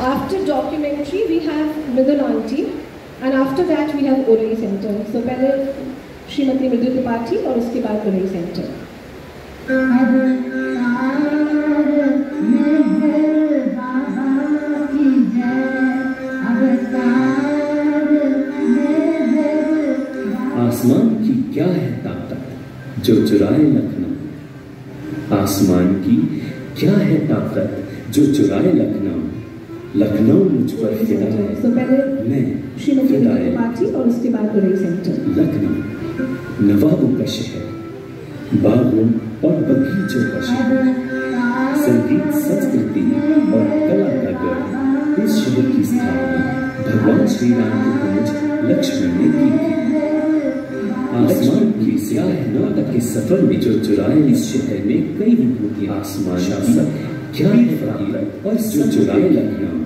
After documentary, we have Mridul Aunty, and after that we have Urei Center. So पहले श्रीमती मृदुल त्रिपाठी और उसके बाद Urei Center. आसमान की क्या है ताकत जो चुराए लखनऊ, आसमान की क्या है ताकत जो चुराए लखनऊ, लखनऊ मुझ पर फिदा है। तो पहले मैं श्रीमती मृदुल त्रिपाठी और उसके बाद Urei Center. लखनऊ नवाबों का शहर, बागों और बगीचों का शहर, संगीत संस्कृति और कला का गढ़। इस शहर की स्थापना भगवान श्री राम के अनुज लक्ष्मण ने की थी। आसमान की स्याह नौका के सफर में जो चुराए इस शहर में कई विभूतियां। आसमान शासक क्या है फकीर और जो चुराए लखनऊ,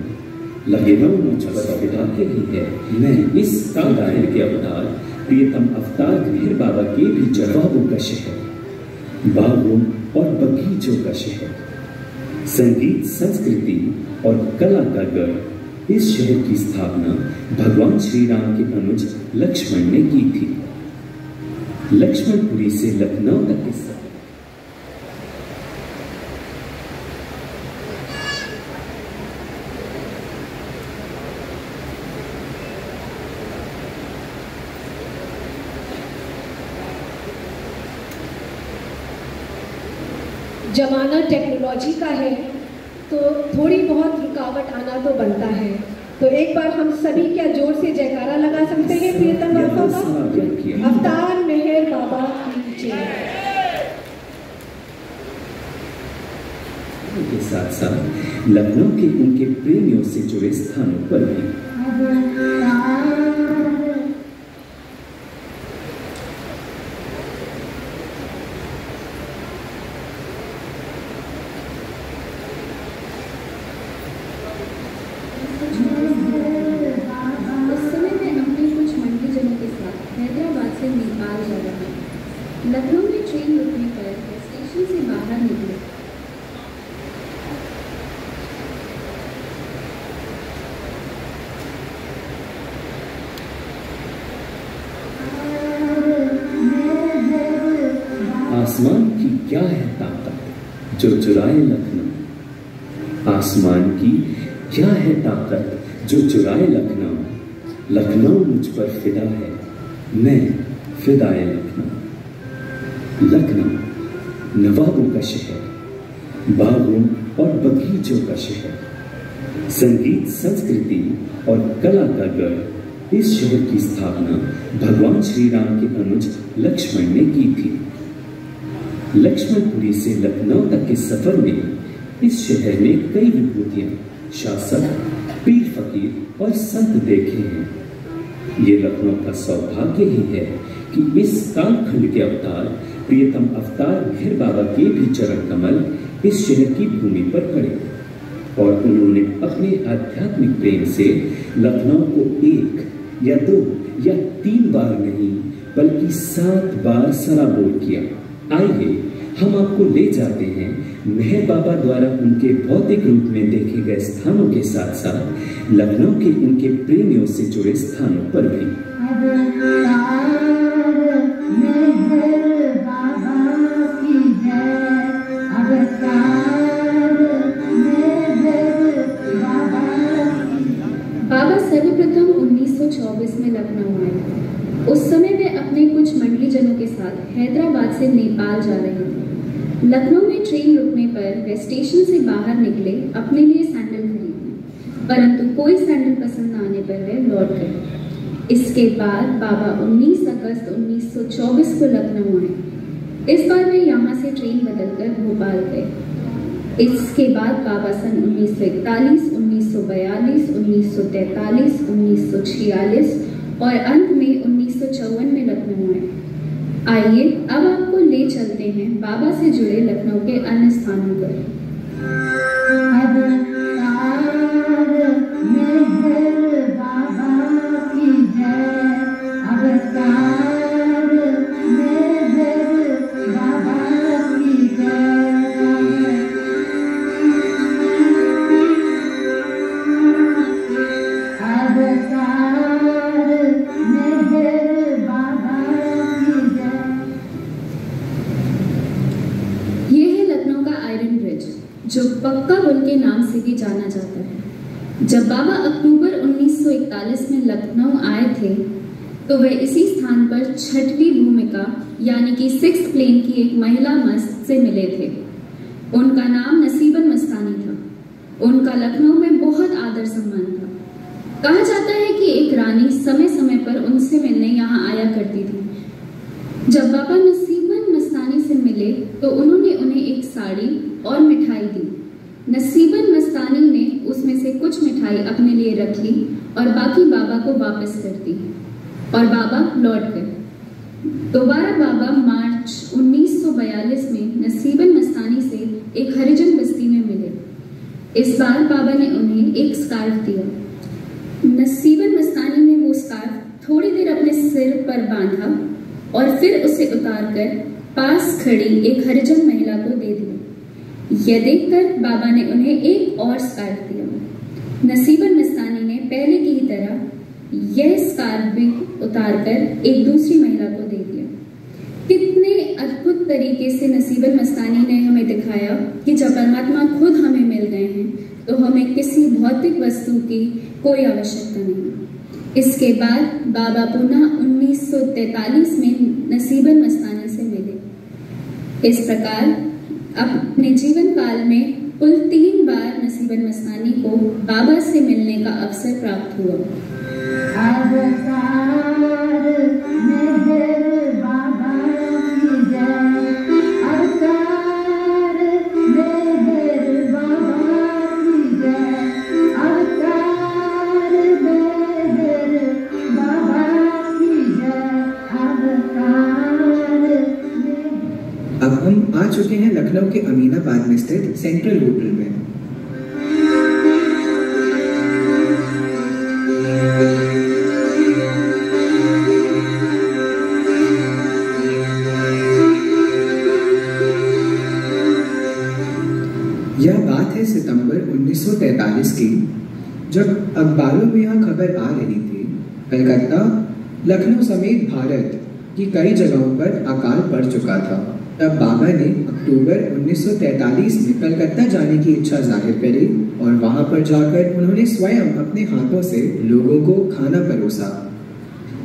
लखनऊ मुझ पर फिदा के ही है। मैं इस कादायर के अवतार प्रियतम अवतार मेहर बाबा के भी जवाबों का शहर, बागों और बगीचों का शहर, संगीत संस्कृति और कला का गढ़। इस शहर की स्थापना भगवान श्री राम के अनुज लक्ष्मण ने की थी। लक्ष्मणपुरी से लखनऊ तक के सफर। जमाना टेक्नोलॉजी का है तो थोड़ी बहुत रुकावट आना तो बनता है। तो एक बार हम सभी क्या जोर से जयकारा लगा सकते हैं प्रियतम बाबा का। अवतार मेहर बाबा की जय। के साथ साथ लखनऊ के उनके प्रेमियों से जुड़े स्थानों पर भी। लखनऊ में ट्रेन रुकने पर स्टेशन से बाहर निकले। आसमान की क्या है ताकत जो चुराए लखनऊ, आसमान की क्या है ताकत जो चुराए लखनऊ, लखनऊ मुझ पर फिदा है, मैं फिदाए लखनऊ। लखनऊ नवाबों का शहर, बागों और बगीचों का शहर, संगीत संस्कृति और कला का गढ़। इस शहर की स्थापना भगवान श्री राम के अनुज लक्ष्मण ने की थी। लक्ष्मणपुरी से लखनऊ तक के सफर में इस शहर में कई विभूतियां, शासक, पीर फकीर और संत देखे हैं। ये लखनऊ का सौभाग्य ही है कि इस कालखंड के अवतार प्रियतम अवतार मेहर बाबा के भी चरण कमल इस शहर की भूमि पर पड़े और उन्होंने अपने आध्यात्मिक प्रेम से लखनऊ को 1 या 2 या 3 बार नहीं बल्कि 7 बार सराबोर किया। आइए हम आपको ले जाते हैं मेहर बाबा द्वारा उनके भौतिक रूप में देखे गए स्थानों के साथ साथ लखनऊ के उनके प्रेमियों से जुड़े स्थानों पर भी। बाबा सर्वप्रथम 1924 में लखनऊ आए। उस समय वे अपने कुछ मंडलीजनों के साथ हैदराबाद से नेपाल जा रहे थे। लखनऊ में ट्रेन रुकने पर वे स्टेशन से बाहर निकले अपने लिए सैंडल खरीदने, परंतु कोई सैंडल पसंद न आने पर वे लौट गए। इसके बाद बाबा 19 अगस्त 1924 को लखनऊ आए। इस बार वे यहाँ से ट्रेन बदलकर भोपाल गए। इसके बाद बाबा सन 1941, 1942, 1943, 1946 और अंत में 1954 में लखनऊ आए। आइए अब आपको ले चलते हैं बाबा से जुड़े लखनऊ के अन्य स्थानों पर। जो पक्का पुल के नाम से भी जाना जाता है। जब बाबा अक्टूबर 1941 में लखनऊ आए थे तो वे इसी स्थान पर 6वीं भूमिका यानी कि 6th प्लेन की एक महिला मस्त से मिले थे। उनका नाम नसीबन मस्तानी था। उनका लखनऊ में बहुत आदर सम्मान था। कहा जाता है कि एक रानी समय समय पर उनसे मिलने यहाँ आया करती थी। जब बाबा नसीबन मस्तानी से मिले तो उन्होंने उन्हें एक साड़ी और मिठाई दी। नसीबन मस्तानी ने उसमें से कुछ मिठाई अपने लिए रख ली और बाकी बाबा को वापस कर दी और बाबा लौट गए। दोबारा बाबा मार्च 1942 में नसीबन मस्तानी से एक हरिजन बस्ती में मिले। इस बार बाबा ने उन्हें एक स्कार्फ दिया। नसीबन मस्तानी ने वो स्कार्फ थोड़ी देर अपने सिर पर बांधा और फिर उसे उतारकर पास खड़ी एक हरिजन महिला को दे दिया। यह देखकर बाबा ने उन्हें एक और स्कार्फ दिया। नसीबन मस्तानी ने पहले की ही तरह यह स्कार्फ भी उतारकर एक दूसरी महिला को दे दिया। कितने अद्भुत तरीके से नसीबन मस्तानी ने हमें दिखाया कि जब परमात्मा खुद हमें मिल गए हैं तो हमें किसी भौतिक वस्तु की कोई आवश्यकता नहीं। इसके बाद बाबा पुनः 1943 में नसीबन मस्तानी से मिले। इस प्रकार अपने जीवन काल में कुल 3 बार नसीबन मस्तानी को बाबा से मिलने का अवसर प्राप्त हुआ। अब हम आ चुके हैं लखनऊ के अमीनाबाद में स्थित सेंट्रल होटल में। यह बात है सितंबर 1943 की, जब अखबारों में यह खबर आ रही थी। कलकत्ता, लखनऊ समेत भारत की कई जगहों पर अकाल पड़ चुका था। तब बाबा ने अक्टूबर 1943 में कलकत्ता जाने की इच्छा जाहिर करी और वहां पर जाकर उन्होंने स्वयं अपने हाथों से लोगों को खाना परोसा।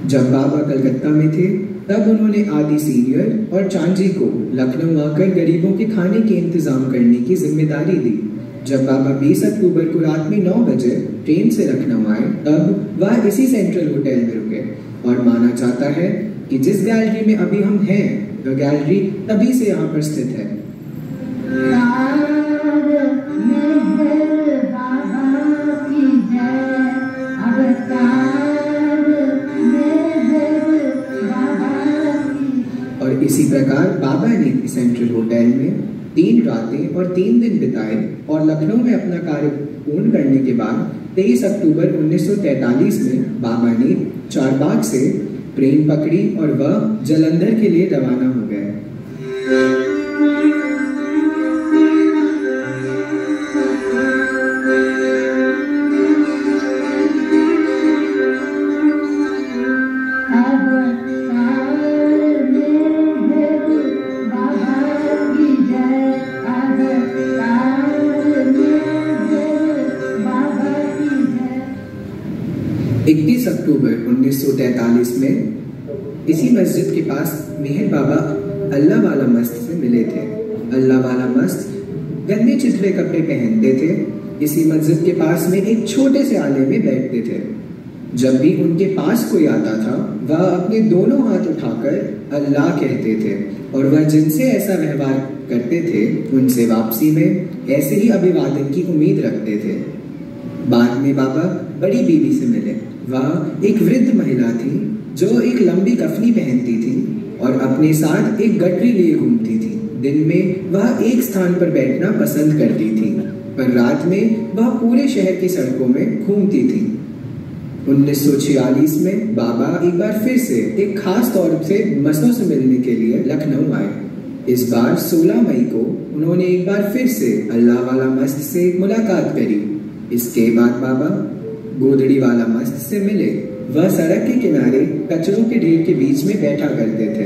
जब बाबा कलकत्ता में थे तब उन्होंने आदि सीनियर और चांजी को लखनऊ आकर गरीबों के खाने के इंतजाम करने की जिम्मेदारी दी। जब बाबा 20 अक्टूबर को रात में 9 बजे ट्रेन से लखनऊ आए तब वह इसी सेंट्रल होटल में रुके और माना जाता है कि जिस गैलरी में अभी हम हैं वह गैलरी तभी से यहाँ पर स्थित है। और इसी प्रकार बाबा ने सेंट्रल होटल में 3 रातें और 3 दिन बिताए और लखनऊ में अपना कार्य पूर्ण करने के बाद 23 अक्टूबर 1943 में बाबा ने चारबाग से ट्रेन पकड़ी और वह जालंधर के लिए रवाना हो गए। अक्टूबर 1943 में इसी मस्जिद के पास मेहर बाबा अल्लाह वाला मस्त से मिले थे। अल्लाह वाला मस्त गंदे चिथड़े कपड़े पहनते थे। इसी मस्जिद के पास में एक छोटे से आले में बैठते थे। जब भी उनके पास कोई आता था वह अपने दोनों हाथ उठाकर अल्लाह कहते थे और वह जिनसे ऐसा व्यवहार करते थे उनसे वापसी में ऐसे ही अभिवादन की उम्मीद रखते थे। बाद में बाबा बड़ी बीवी से मिले। वह एक वृद्ध महिला थी जो एक लंबी कफनी पहनती थी और अपने साथ एक गठरी लिए घूमती थी। दिन में वह एक स्थान पर बैठना पसंद करती थी पर रात में वह पूरे शहर की सड़कों में घूमती थी। 1946 में बाबा एक बार फिर से एक खास तौर से मस्तों से मिलने के लिए लखनऊ आए। इस बार 16 मई को उन्होंने एक बार फिर से अल्लाह वाला मस्त से मुलाकात करी। इसके बाद बाबा गोदड़ी वाला मस्त से मिले। वह सड़क के किनारे कचरों के ढेर के बीच में बैठा करते थे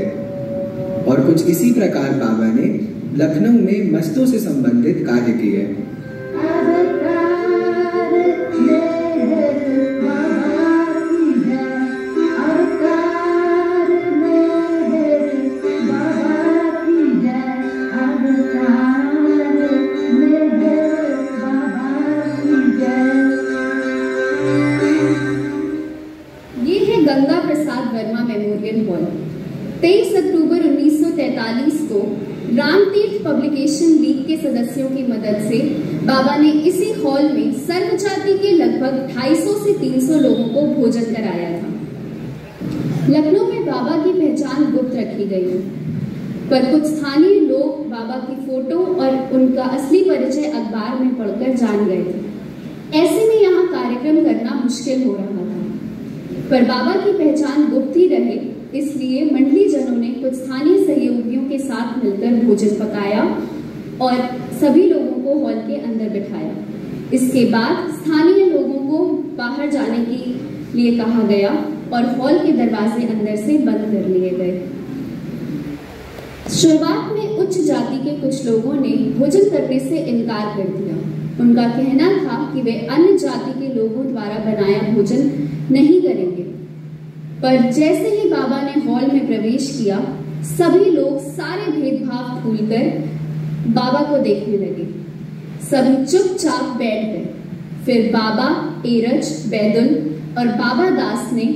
और कुछ इसी प्रकार बाबा ने लखनऊ में मस्तों से संबंधित कार्य किए। ये है गंगा प्रसाद वर्मा मेमोरियल हॉल। 23 अक्टूबर 1943 को रामतीर्थ पब्लिकेशन लीग के सदस्यों की मदद से बाबा ने इसी हॉल में सर्वजाति के लगभग 250 से 300 लोगों को भोजन कराया था। लखनऊ में बाबा की पहचान गुप्त रखी गई है, पर कुछ स्थानीय लोग बाबा की फोटो और उनका असली परिचय अखबार में पढ़कर जान गए थे। ऐसे में यहाँ कार्यक्रम करना मुश्किल हो रहा था, पर बाबा की पहचान गुप्त ही रहे, इसलिए मंडली जनों ने कुछ स्थानीय सहयोगियों के साथ मिलकर भोजन पकाया और सभी लोगों को हॉल के अंदर बिठाया। इसके बाद स्थानीय लोगों को बाहर जाने के लिए कहा गया और हॉल के दरवाजे अंदर से बंद कर लिए गए। शुरुआत में उच्च जाति के कुछ लोगों ने भोजन करने से इनकार कर दिया। उनका कहना था कि वे अन्य जाति के लोगों द्वारा बनाया भोजन नहीं करेंगे, पर जैसे ही बाबा ने हॉल में प्रवेश किया, सभी लोग सारे भेदभाव भूलकर बाबा को देखने लगे। सभी चुपचाप बैठ गए। फिर बाबा एरज, बैदुल और बाबा दास ने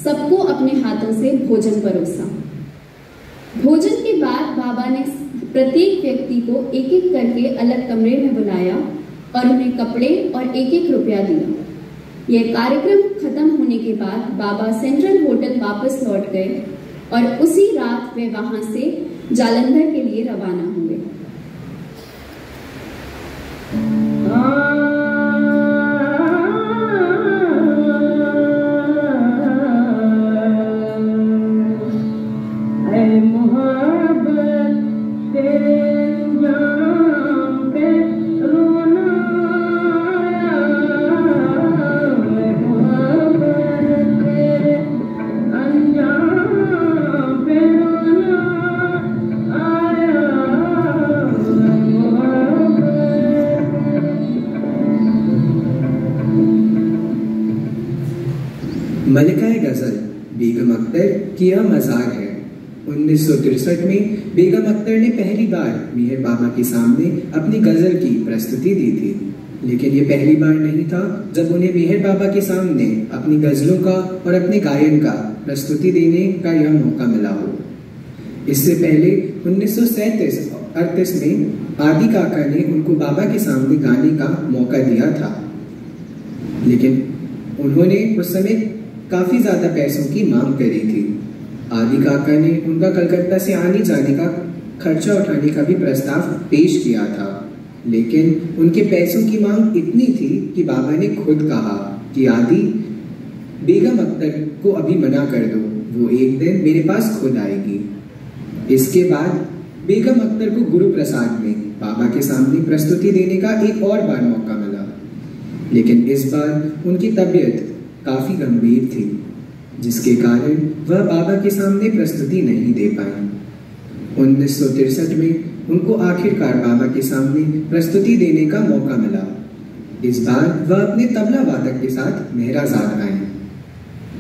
सबको अपने हाथों से भोजन परोसा। भोजन के बाद बाबा ने प्रत्येक व्यक्ति को एक एक करके अलग कमरे में बुलाया और उन्हें कपड़े और 1-1 रुपया दिया। यह कार्यक्रम खत्म होने के बाद बाबा सेंट्रल होटल वापस लौट गए और उसी रात वे वहां से जालंधर के लिए रवाना हुए। मलिकाए गजल बेगम अख्तर की यह मज़ार है। 1963 में बेगम अख्तर ने पहली बार मेहर बाबा के सामने अपनी गजल की प्रस्तुति दी थी, लेकिन ये पहली बार नहीं था जब उन्हें मेहर बाबा के सामने अपनी गजलों का और अपने गायन का प्रस्तुति देने का यह मौका मिला हो। इससे पहले 1937-38 में आदि काका ने उनको बाबा के सामने गाने का मौका दिया था, लेकिन उन्होंने उस समय काफी ज्यादा पैसों की मांग करी थी। आदि काका ने उनका कलकत्ता से आने जाने का खर्चा उठाने का भी प्रस्ताव पेश किया था, लेकिन उनके पैसों की मांग इतनी थी कि बाबा ने खुद कहा कि आदि, बेगम अख्तर को अभी मना कर दो, वो एक दिन मेरे पास खुद आएगी। इसके बाद बेगम अख्तर को गुरु प्रसाद में बाबा के सामने प्रस्तुति देने का एक और बार मौका मिला, लेकिन इस बार उनकी तबीयत काफी गंभीर थी, जिसके कारण वह बाबा के सामने प्रस्तुति नहीं दे पाए। 1963 में उनको आखिरकार बाबा के सामने प्रस्तुति देने का मौका मिला। इस बार वह अपने तबला वादक के साथ मेहराजाद आए,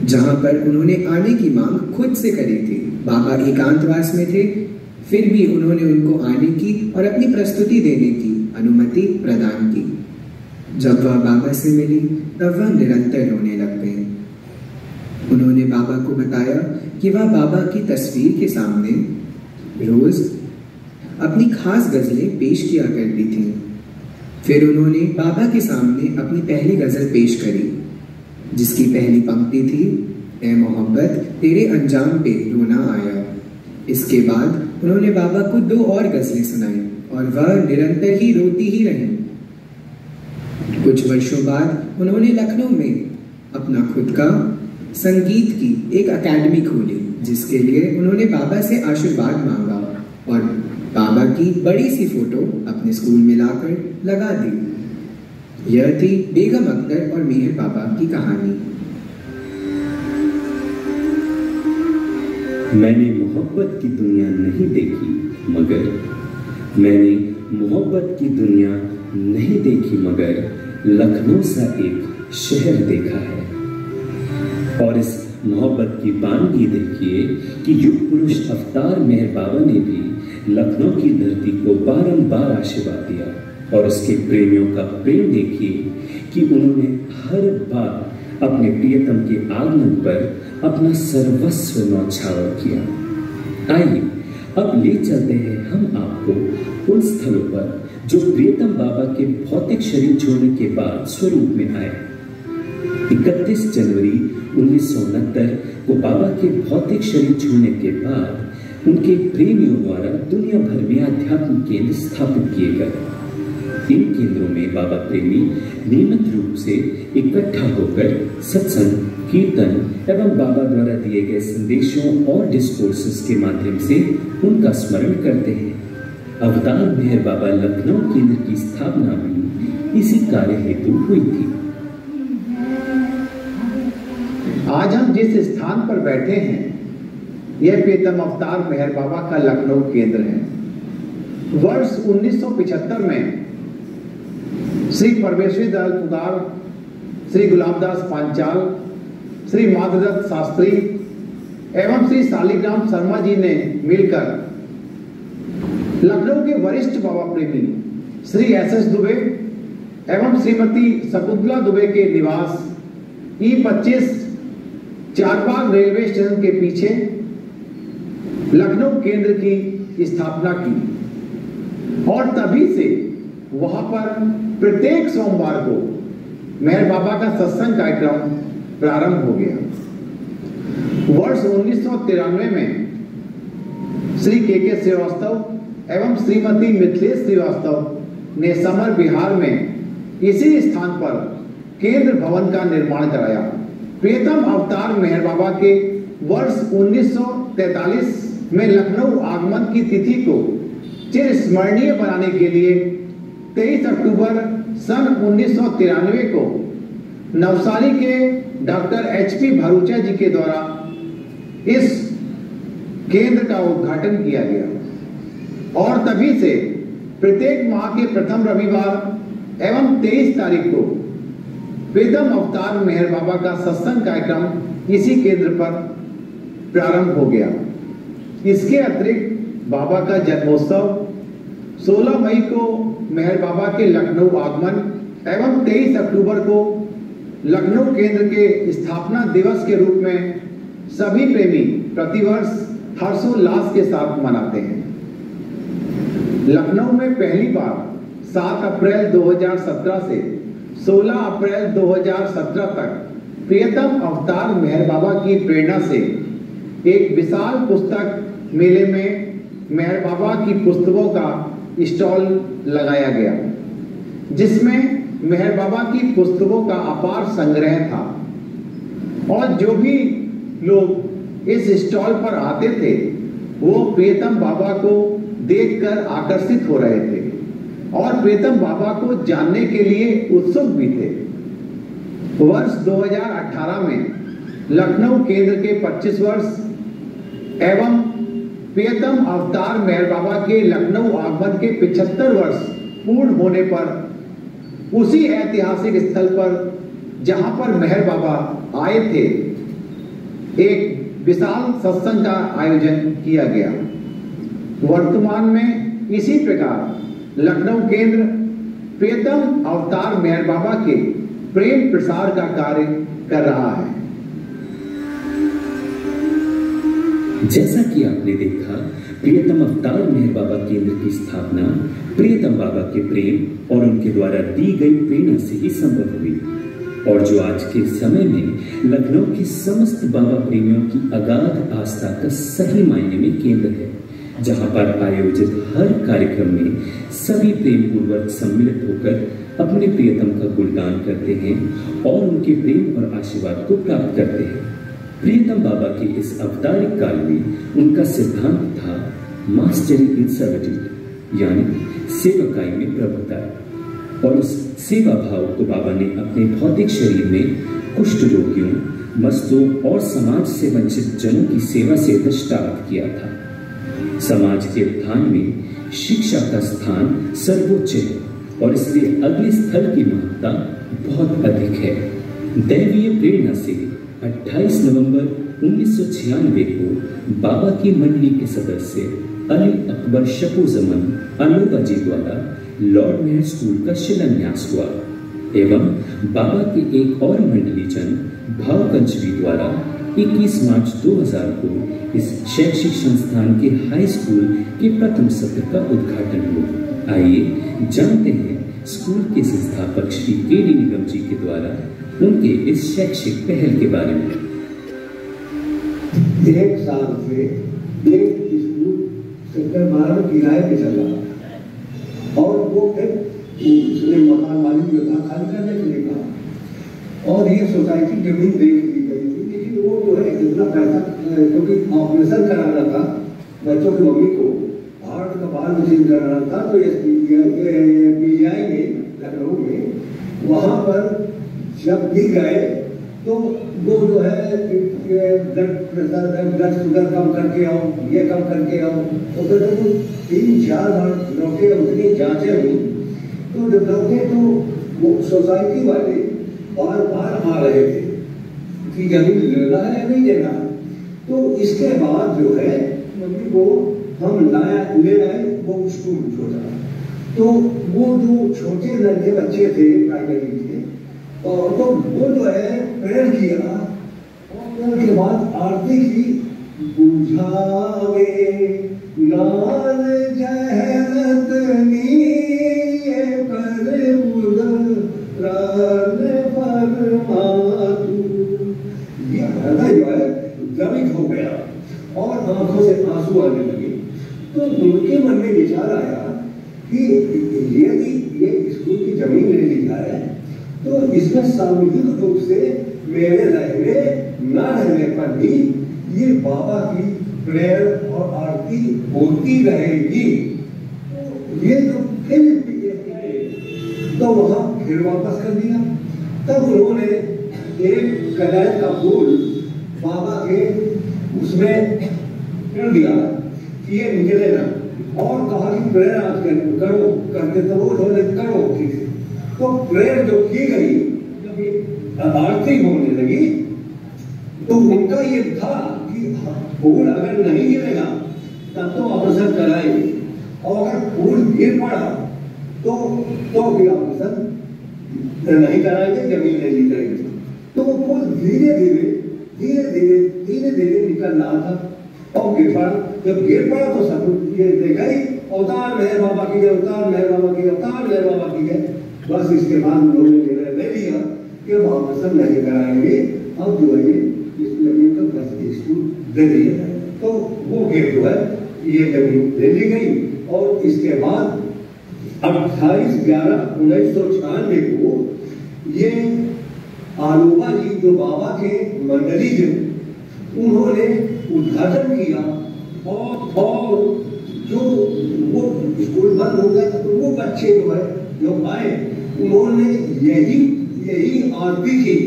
जहां पर उन्होंने आने की मांग खुद से करी थी। बाबा एकांतवास में थे, फिर भी उन्होंने उनको आने की और अपनी प्रस्तुति देने की अनुमति प्रदान की। जब वह बाबा से मिली तब वह निरंतर रोने लग गए। उन्होंने बाबा को बताया कि वह बाबा की तस्वीर के सामने रोज अपनी खास गजलें पेश किया करती थीं। फिर उन्होंने बाबा के सामने अपनी पहली गजल पेश करी, जिसकी पहली पंक्ति थी, ए मोहब्बत तेरे अंजाम पे रोना आया। इसके बाद उन्होंने बाबा को 2 और गजलें सुनाई और वह निरंतर ही रोती ही रही। कुछ वर्षों बाद उन्होंने लखनऊ में अपना खुद का संगीत की एक अकेडमी खोली, जिसके लिए उन्होंने बाबा से आशीर्वाद मांगा और बाबा की बड़ी सी फोटो अपने स्कूल में लाकर लगा दी। यह थी बेगम अख्तर और मेहर बाबा की कहानी। मैंने मोहब्बत की दुनिया नहीं देखी, मगर मैंने मोहब्बत की दुनिया नहीं देखी मगर लखनऊ सा एक शहर देखा है। और इस मोहब्बत की बानगी देखिए कि युग पुरुष अवतार मेहर बाबा ने भी लखनऊ की धरती को बारंबार आशीर्वाद दिया। और उसके प्रेमियों का प्रेम देखिए कि उन्होंने हर बार अपने प्रियतम के आगमन पर अपना सर्वस्व न्यौछावर किया। आइए अब ले चलते हैं हम आपको उन स्थलों पर जो प्रियतम बाबा के भौतिक शरीर छोड़ने के बाद स्वरूप में आए। 31 जनवरी 1969 को बाबा के भौतिक शरीर छोड़ने के बाद उनके प्रेमियों द्वारा दुनिया भर में आध्यात्मिक केंद्र स्थापित किए गए। इन केंद्रों में बाबा प्रेमी नियमित रूप से इकट्ठा होकर सत्संग, कीर्तन एवं बाबा द्वारा दिए गए संदेशों और डिस्कोर्सेस के माध्यम से उनका स्मरण करते हैं। अवतार मेहर बाबा लखनऊ केंद्र की स्थापना भी इसी कार्य हेतु हुई थी। आज हम जिस स्थान पर बैठे हैं यह प्रियतम अवतार मेहर बाबा का लखनऊ केंद्र है। वर्ष 1975 में श्री परमेश्वरी दयाल पुगार, श्री गुलाबदास पांचाल, श्री माधवदत्त शास्त्री एवं श्री शालिग्राम शर्मा जी ने मिलकर लखनऊ के वरिष्ठ बाबा प्रेमी श्री एस.एस. दुबे एवं श्रीमती शकुंतला दुबे के निवास E25 चारबाग रेलवे स्टेशन के पीछे लखनऊ केंद्र की स्थापना की। और तभी से वहां पर प्रत्येक सोमवार को मेहर बाबा का सत्संग कार्यक्रम प्रारंभ हो गया। वर्ष 1993 में श्री के श्रीवास्तव एवं श्रीमती मिथिलेश श्रीवास्तव ने समर बिहार में इसी स्थान पर केंद्र भवन का निर्माण कराया। प्रियतम अवतार मेहर बाबा के वर्ष 1943 में लखनऊ आगमन की तिथि को चिरस्मरणीय बनाने के लिए 23 अक्टूबर सन 1993 को नवसारी के डॉक्टर H.P. भरूचा जी के द्वारा इस केंद्र का उद्घाटन किया गया। और तभी से प्रत्येक माह के प्रथम रविवार एवं 23 तारीख को प्रियतम अवतार मेहर बाबा का सत्संग कार्यक्रम इसी केंद्र पर प्रारंभ हो गया। इसके अतिरिक्त बाबा का जन्मोत्सव 16 मई को मेहर बाबा के लखनऊ आगमन एवं 23 अक्टूबर को लखनऊ केंद्र के स्थापना दिवस के रूप में सभी प्रेमी प्रतिवर्ष हर्षोल्लास के साथ मनाते हैं। लखनऊ में पहली बार 7 अप्रैल 2017 से 16 अप्रैल 2017 तक प्रियतम अवतार मेहर बाबा की प्रेरणा से एक विशाल पुस्तक मेले में मेहर बाबा की पुस्तकों का स्टॉल लगाया गया, जिसमें मेहर बाबा की पुस्तकों का अपार संग्रह था। और जो भी लोग इस स्टॉल पर आते थे वो प्रियतम बाबा को देखकर आकर्षित हो रहे थे और प्रियतम बाबा को जानने के लिए उत्सुक भी थे। वर्ष 2018 में लखनऊ केंद्र के 25 वर्ष एवं प्रियतम अवतार मेहर बाबा के लखनऊ आगमन के 75 वर्ष पूर्ण होने पर उसी ऐतिहासिक स्थल पर जहां पर मेहर बाबा आए थे एक विशाल सत्संग का आयोजन किया गया। वर्तमान में इसी प्रकार लखनऊ केंद्र प्रियतम अवतार मेहर बाबा के प्रेम प्रसार का कार्य कर रहा है। जैसा कि आपने देखा, प्रियतम अवतार मेहर बाबा केंद्र की स्थापना प्रियतम बाबा के प्रेम और उनके द्वारा दी गई प्रेरणा से ही संभव हुई। और जो आज के समय में लखनऊ के समस्त बाबा प्रेमियों की अगाध आस्था का सही मायने में केंद्र है, जहां पर आयोजित हर कार्यक्रम में सभी प्रेम पूर्वक सम्मिलित होकर अपने प्रियतम का गुणगान करते हैं और उनके प्रेम और आशीर्वाद को प्राप्त करते हैं। प्रियतम बाबा के इस अवतारिक काल में उनका सिद्धांत था मास्टरी इन सर्विट्यूड, यानी सेवकाई में प्रभुता। और उस सेवा भाव को बाबा ने अपने भौतिक शरीर में कुष्ठ रोगियों, मस्तों और समाज से वंचित जनों की सेवा से दृष्टांत किया था। समाज के उत्थान में शिक्षा का स्थान सर्वोच्च है और इसलिए अग्नि स्थल की महत्ता बहुत अधिक है। दैवीय प्रेरणा से 28 नवंबर 1996 को बाबा की मंडली के सदस्य अली अकबर शकुजमन अलोबा जी द्वारा लॉर्ड मेयर स्कूल का शिलान्यास हुआ एवं बाबा के एक और मंडली जन भावकंचवी द्वारा 21 मार्च 2000 को इस शैक्षिक संस्थान के हाई स्कूल के प्रथम सत्र का उद्घाटन हुआ। आइए जानते हैं स्कूल के संस्थापक श्री के.डी. निगम जी के द्वारा उनके इस शैक्षिक पहल के बारे में। 1 साल से एक स्कूल सेक्टर 12 में किराए पे चल रहा था और वो फिर उसने मकान मालिक जो था खाली करने के लिए कहा और ये सोसाइटी जमीन बेच दी गई थी, लेकिन वो जो है इतना पैसा क्योंकि ऑपरेशन कराना था बच्चों की मम्मी को, हार्ट का बाल मशीन कराना था, तो PGI में लखनऊ में वहाँ पर जब भी गए तो वो जो है ब्लड प्रेशर ब्लड शुगर कम करके आओ, ये कम करके आओ, तो फिर तो 3-4 बार लौटे, उतनी जांचें हुई तो जब लौटे तो वो सोसाइटी वाले बार बार आ रहे थे कि जमीन लेना है या नहीं लेना। तो इसके बाद जो है मम्मी को हम ले आए वो स्कूल छोटा, तो वो जो छोटे लड़के बच्चे थे प्राइमरी के और तो वो जो है प्रेयर किया और उसके बाद आरती की बुझावे लाल जहरत द्रवित हो गया और आंखों से आंसू आने लगे। तो उनके मन में विचार आया कि यदि ये स्कूल की जमीन ले ली जाए तो इसमें सामूहिक रूप से मेरे रहने न रहने पर भी ये बाबा की प्रेयर और आरती होती रहेगी। ये जो फिर तो वहां फिर वापस कर दिया। तब उन्होंने एक कनेर का फूल बाबा के उसमें कर दिया कि ये निकले ना और कहा कि प्रेयर आज करो करते तो वो उन्होंने करो ठीक है। तो प्रेयर जो की गई जब आरती होने लगी तो उनका ये था कि फूल अगर नहीं गिरेगा तब तो ऑपरेशन कराएंगे और अगर फूल गिर पड़ा तो भी ऑपरेशन नहीं कराएंगे, जमीन ले ली जाएगी। तो वो फूल धीरे धीरे निकल रहा था और गिर पड़ा। जब गिर पड़ा तो सब ये देखा ही अवतार मेहर बाबा की जय, अवतार मेहर बाबा की, अवतार मेहर बाबा की जय। बस इसके बाद उन्होंने निर्णय ले लिया कि अब ऑपरेशन नहीं कराएंगे, अब जो है इस जमीन को बस स्कूल दे दिया। तो वो गेट जो है ये जमीन ले ली गई और इसके बाद 28/11/1996 को ये आलोबा जी जो बाबा के मंडली थे उन्होंने उद्घाटन किया और जो वो स्कूल बंद हो गया तो वो बच्चे जो है जो आए उन्होंने यही आरती की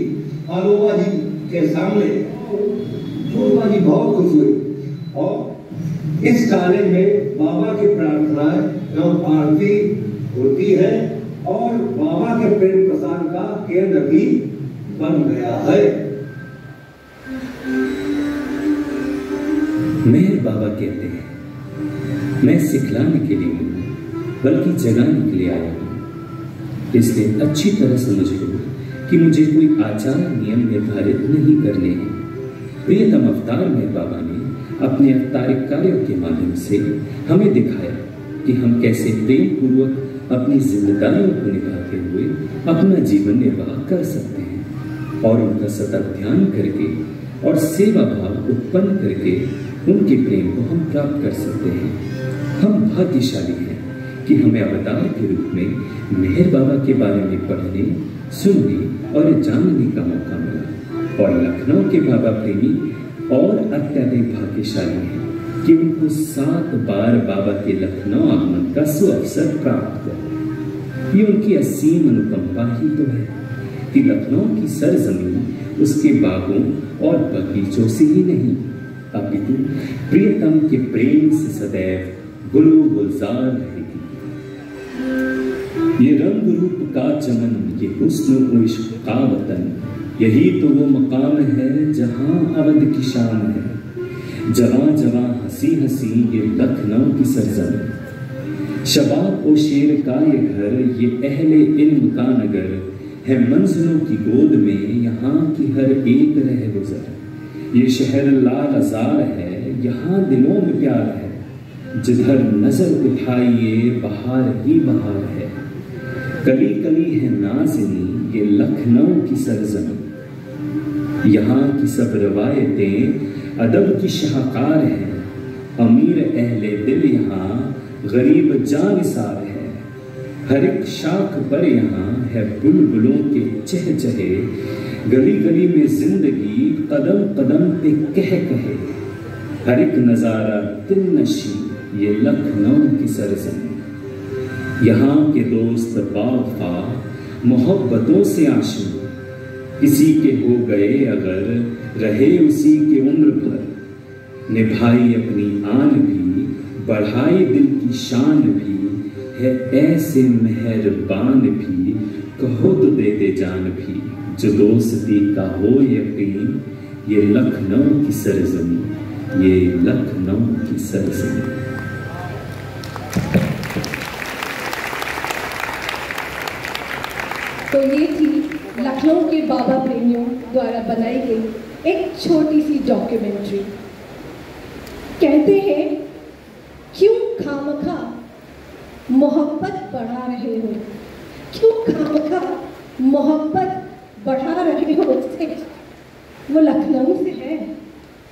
आलोबा जी के सामने। आलोबा जी बहुत खुश हुई और इस कॉलेज में बाबा की प्रार्थनाएं एवं आरती होती है और बाबा के प्रेम प्रसाद का केंद्र भी बन गया है। मेहर बाबा कहते हैं, मैं सिखलाने के लिए नहीं बल्कि जगाने के लिए आया हूँ। इसलिए अच्छी तरह समझ लो कि मुझे कोई आचार नियम निर्धारित नहीं करने हैं। प्रियतम अवतार मेहर बाबा ने अपने अवतारिक कार्यों के माध्यम से हमें दिखाया कि हम कैसे प्रेम पूर्वक अपनी जिम्मेदारियों को निभाते हुए अपना जीवन निर्वाह कर सकते हैं और उनका सतत ध्यान करके और सेवा भाव उत्पन्न करके उनके प्रेम को हम प्राप्त कर सकते हैं। हम भाग्यशाली हैं कि हमें अवतार के रूप में मेहर बाबा के बारे में पढ़ने, सुनने और जानने का मौका मिला और लखनऊ के बाबा प्रेमी और अत्यधिक भाग्यशाली हैं कि उनको 7 बार बाबा के लखनऊ आगमन का सुअवसर प्राप्त हुआ। ये उनकी असीम अनुकंपा ही तो है कि लखनऊ की सरजमीन उसके बागों और बगीचों से ही नहीं अपितु प्रियतम के प्रेम से सदैव गुलू गुलजार रहेगी। ये रंग रूप का चमन, ये हुस्न इश्क का वतन, यही तो वो मकाम है जहां अवध की शान है। जवां जवां हंसी हंसी ये लखनऊ की सरजमीं, शबाब ओ शेर का ये घर, ये अहले इल्म का नगर है। मंजिलों की गोद में यहाँ की हर एक रह गुजर, ये शहर लालजार है, यहाँ दिलों में प्यार है। जिधर नजर उठाइए बहार ही बहार है, कली कली है नाज़िनी ये लखनऊ की सरजमीं। यहाँ की सब रवायतें अदब की शाहकार हैं, अमीर अहले दिल यहाँ गरीब जानिसार है। हर एक शाख पर यहाँ है बुलबुलों के चहचहे, गली गली में जिंदगी कदम कदम पे कह कहे। हर एक नजारा दिल नशी ये लखनऊ की सरजमीं। यहाँ के दोस्त बावफा मोहब्बतों से आशिक, किसी के हो गए अगर रहे उसी के उम्र भर। निभाई अपनी आन भी बढ़ाई दिल की शान भी, है ऐसे मेहरबान भी कहो तो दे दे जान भी। जो दोस्ती का हो यकीन ये लखनऊ की सरजमीं, ये लखनऊ की सरजमीं। तो ये थी लखनऊ के बाबा प्रेमियों द्वारा बनाई गई एक छोटी सी डॉक्यूमेंट्री। कहते हैं क्यों खामखा मोहब्बत बढ़ा रहे हो, क्यों खामखा मोहब्बत बढ़ा रहे हो उससे। वो लखनऊ से है,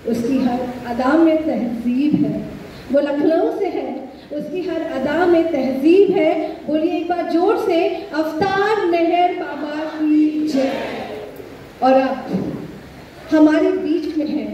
उसकी हर अदा में तहजीब है। वो लखनऊ से है, उसकी हर अदा में तहजीब है। बोलिए एक बार जोर से, अवतार मेहर बाबा की जय। और अब हमारे बीच में है